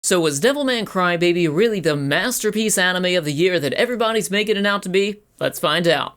So is Devilman Crybaby really the masterpiece anime of the year that everybody's making it out to be? Let's find out.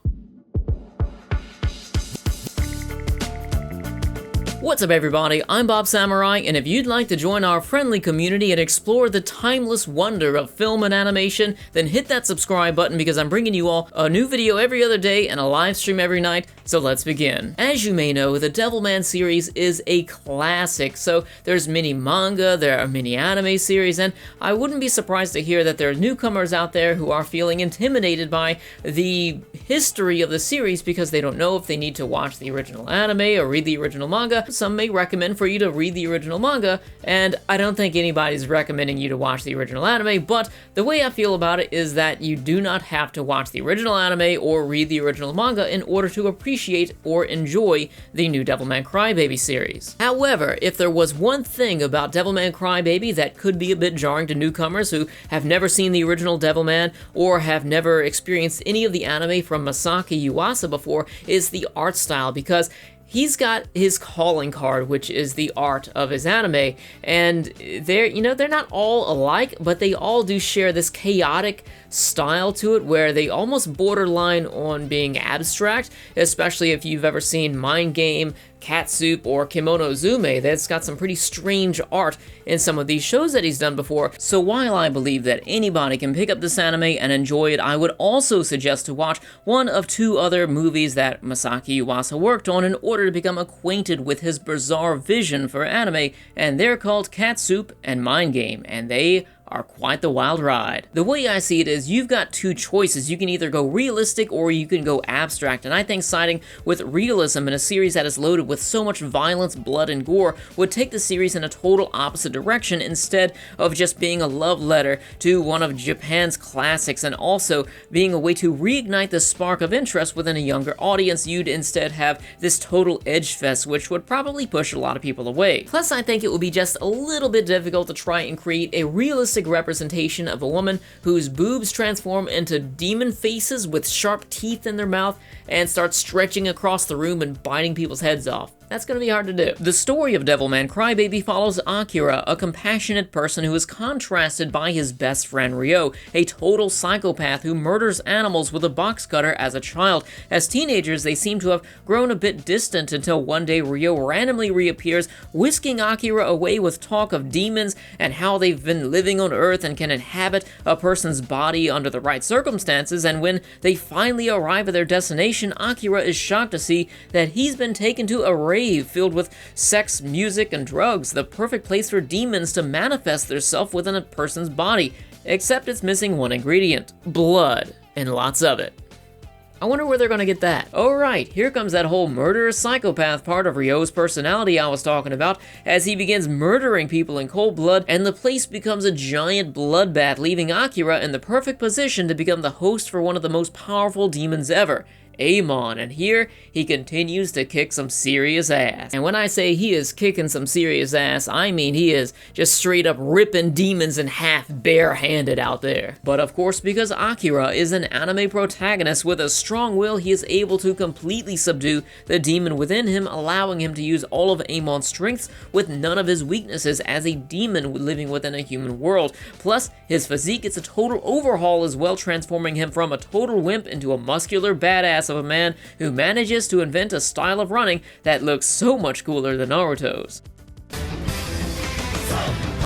What's up everybody, I'm Bob Samurai, and if you'd like to join our friendly community and explore the timeless wonder of film and animation, then hit that subscribe button because I'm bringing you all a new video every other day and a live stream every night, so let's begin. As you may know, the Devilman series is a classic, so there's many manga, there are many anime series, and I wouldn't be surprised to hear that there are newcomers out there who are feeling intimidated by the history of the series because they don't know if they need to watch the original anime or read the original manga. Some may recommend for you to read the original manga, and I don't think anybody's recommending you to watch the original anime, but the way I feel about it is that you do not have to watch the original anime or read the original manga in order to appreciate or enjoy the new Devilman Crybaby series. However, if there was one thing about Devilman Crybaby that could be a bit jarring to newcomers who have never seen the original Devilman or have never experienced any of the anime from Masaaki Yuasa before, is the art style, because he's got his calling card, which is the art of his anime, and they're not all alike, but they all do share this chaotic style to it where they almost borderline on being abstract, especially if you've ever seen Mind Game, Catsup, or Kimono Zume. That's got some pretty strange art in some of these shows that he's done before. So while I believe that anybody can pick up this anime and enjoy it, I would also suggest to watch one of two other movies that Masaaki Yuasa worked on in order to become acquainted with his bizarre vision for anime, and they're called Catsup and Mind Game, and they are quite the wild ride. The way I see it is you've got two choices. You can either go realistic or you can go abstract, and I think siding with realism in a series that is loaded with so much violence, blood, and gore would take the series in a total opposite direction instead of just being a love letter to one of Japan's classics and also being a way to reignite the spark of interest within a younger audience. You'd instead have this total edge fest, which would probably push a lot of people away. Plus, I think it would be just a little bit difficult to try and create a realistic representation of a woman whose boobs transform into demon faces with sharp teeth in their mouth and start stretching across the room and biting people's heads off. That's gonna be hard to do. The story of Devilman Crybaby follows Akira, a compassionate person who is contrasted by his best friend Ryo, a total psychopath who murders animals with a box cutter as a child. As teenagers, they seem to have grown a bit distant until one day Ryo randomly reappears, whisking Akira away with talk of demons and how they've been living on Earth and can inhabit a person's body under the right circumstances, and when they finally arrive at their destination, Akira is shocked to see that he's been taken to a rave filled with sex, music, and drugs, the perfect place for demons to manifest themselves within a person's body, except it's missing one ingredient: blood, and lots of it. I wonder where they're gonna get that. Alright, here comes that whole murderous psychopath part of Ryo's personality I was talking about, as he begins murdering people in cold blood, and the place becomes a giant bloodbath, leaving Akira in the perfect position to become the host for one of the most powerful demons ever, Amon, and here he continues to kick some serious ass. And when I say he is kicking some serious ass, I mean he is just straight up ripping demons in half barehanded out there. But of course, because Akira is an anime protagonist with a strong will, he is able to completely subdue the demon within him, allowing him to use all of Amon's strengths with none of his weaknesses as a demon living within a human world. Plus, his physique gets a total overhaul as well, transforming him from a total wimp into a muscular badass of a man who manages to invent a style of running that looks so much cooler than Naruto's.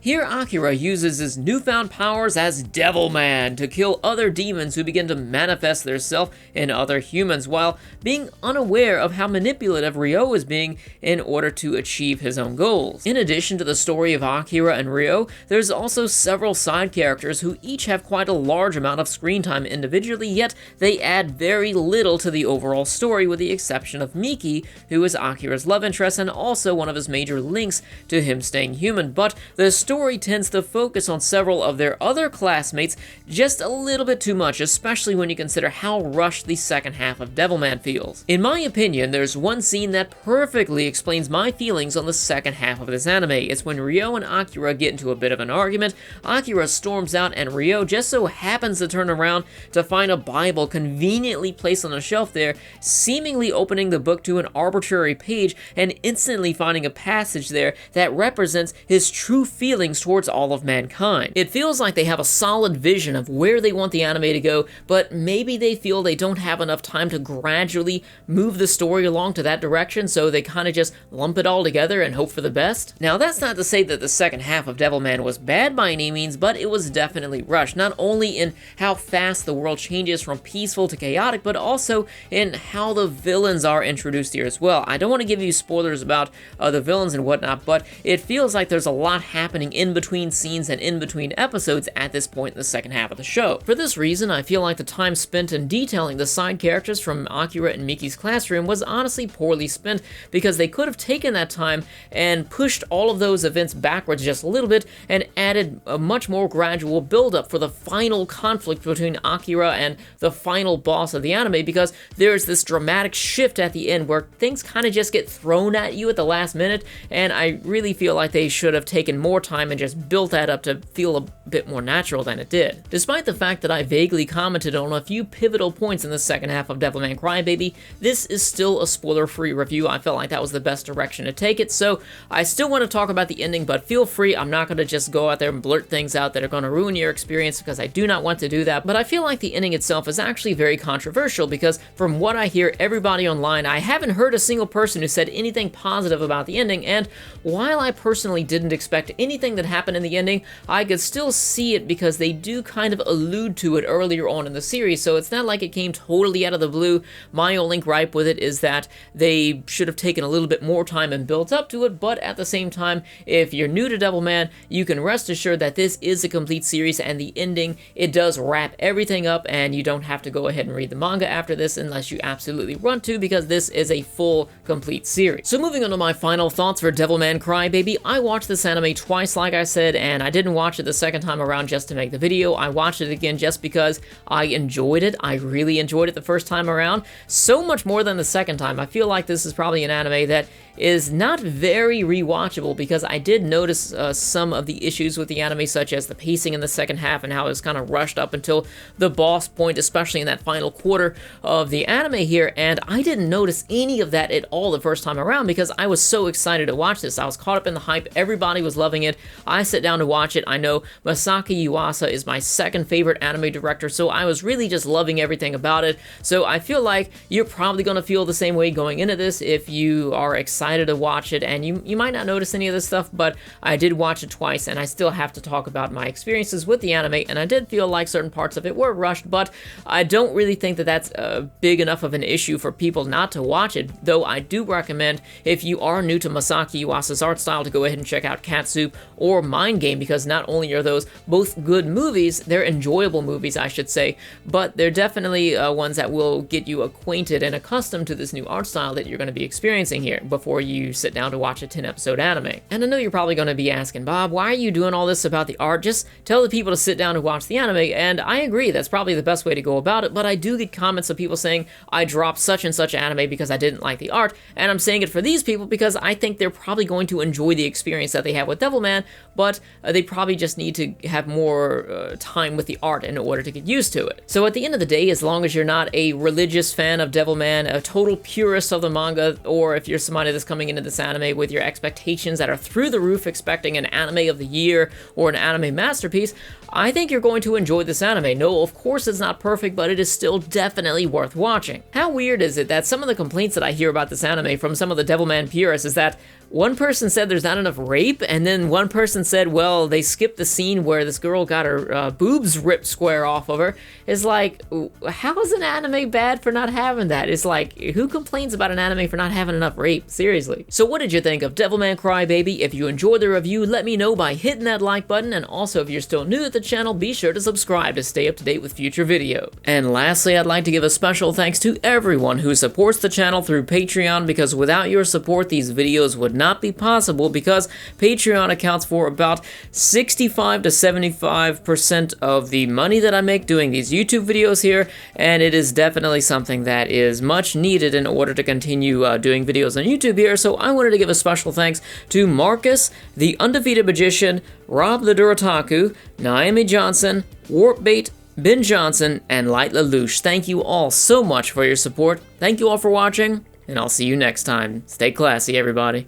Here, Akira uses his newfound powers as Devilman to kill other demons who begin to manifest themselves in other humans, while being unaware of how manipulative Ryo is being in order to achieve his own goals. In addition to the story of Akira and Ryo, there's also several side characters who each have quite a large amount of screen time individually, yet they add very little to the overall story, with the exception of Miki, who is Akira's love interest and also one of his major links to him staying human. But the story tends to focus on several of their other classmates just a little bit too much, especially when you consider how rushed the second half of Devilman feels. In my opinion, there's one scene that perfectly explains my feelings on the second half of this anime. It's when Ryo and Akira get into a bit of an argument. Akira storms out and Ryo just so happens to turn around to find a Bible conveniently placed on a shelf there, seemingly opening the book to an arbitrary page and instantly finding a passage there that represents his true feelings feelings towards all of mankind. It feels like they have a solid vision of where they want the anime to go, but maybe they feel they don't have enough time to gradually move the story along to that direction, so they kind of just lump it all together and hope for the best. Now, that's not to say that the second half of Devilman was bad by any means, but it was definitely rushed, not only in how fast the world changes from peaceful to chaotic, but also in how the villains are introduced here as well. I don't want to give you spoilers about the villains and whatnot, but it feels like there's a lot happening in between scenes and in between episodes at this point in the second half of the show. For this reason, I feel like the time spent in detailing the side characters from Akira and Miki's classroom was honestly poorly spent, because they could have taken that time and pushed all of those events backwards just a little bit and added a much more gradual build-up for the final conflict between Akira and the final boss of the anime, because there's this dramatic shift at the end where things kind of just get thrown at you at the last minute, and I really feel like they should have taken more time and just built that up to feel a bit more natural than it did. Despite the fact that I vaguely commented on a few pivotal points in the second half of Devilman Crybaby, this is still a spoiler-free review. I felt like that was the best direction to take it, so I still want to talk about the ending, but feel free. I'm not going to just go out there and blurt things out that are going to ruin your experience, because I do not want to do that. But I feel like the ending itself is actually very controversial, because from what I hear everybody online, I haven't heard a single person who said anything positive about the ending, and while I personally didn't expect anything that happened in the ending, I could still see it because they do kind of allude to it earlier on in the series, so it's not like it came totally out of the blue. My only gripe with it is that they should have taken a little bit more time and built up to it, but at the same time, if you're new to Devilman, you can rest assured that this is a complete series, and the ending, it does wrap everything up, and you don't have to go ahead and read the manga after this unless you absolutely want to, because this is a full, complete series. So moving on to my final thoughts for Devilman Crybaby, I watched this anime twice, like I said, and I didn't watch it the second time around just to make the video. I watched it again just because I enjoyed it. I really enjoyed it the first time around, so much more than the second time. I feel like this is probably an anime that is not very rewatchable, because I did notice some of the issues with the anime, such as the pacing in the second half and how it was kind of rushed up until the boss point, especially in that final quarter of the anime here, and I didn't notice any of that at all the first time around because I was so excited to watch this. I was caught up in the hype, everybody was loving it, I sat down to watch it. I know Masaki Yuasa is my second favorite anime director, so I was really just loving everything about it, so I feel like you're probably going to feel the same way going into this if you are excited to watch it, and you might not notice any of this stuff, but I did watch it twice, and I still have to talk about my experiences with the anime, and I did feel like certain parts of it were rushed, but I don't really think that that's big enough of an issue for people not to watch it, though I do recommend, if you are new to Masaki Yuasa's art style, to go ahead and check out Cat Soup or Mind Game, because not only are those both good movies, they're enjoyable movies, I should say, but they're definitely ones that will get you acquainted and accustomed to this new art style that you're going to be experiencing here before you sit down to watch a 10-episode anime. And I know you're probably going to be asking, Bob, why are you doing all this about the art? Just tell the people to sit down and watch the anime, and I agree, that's probably the best way to go about it, but I do get comments of people saying, I dropped such and such anime because I didn't like the art, and I'm saying it for these people because I think they're probably going to enjoy the experience that they have with Devilman, but they probably just need to have more time with the art in order to get used to it. So at the end of the day, as long as you're not a religious fan of Devilman, a total purist of the manga, or if you're somebody that's coming into this anime with your expectations that are through the roof, expecting an anime of the year or an anime masterpiece, I think you're going to enjoy this anime. No, of course it's not perfect, but it is still definitely worth watching. How weird is it that some of the complaints that I hear about this anime from some of the Devilman purists is that one person said there's not enough rape, and then one person said, well, they skipped the scene where this girl got her boobs ripped square off of her. It's like, how is an anime bad for not having that? It's like, who complains about an anime for not having enough rape? Seriously. So what did you think of Devilman Crybaby? If you enjoyed the review, let me know by hitting that like button, and also if you're still new at the channel, be sure to subscribe to stay up to date with future videos. And lastly, I'd like to give a special thanks to everyone who supports the channel through Patreon, because without your support, these videos would not be possible, because Patreon accounts for about 65 to 75% of the money that I make doing these YouTube videos here, and it is definitely something that is much needed in order to continue doing videos on YouTube here. So I wanted to give a special thanks to Marcus, the Undefeated Magician, Rob the Durataku, Naomi Johnson, Warpbait, Ben Johnson, and Light Lelouch. Thank you all so much for your support. Thank you all for watching, and I'll see you next time. Stay classy, everybody.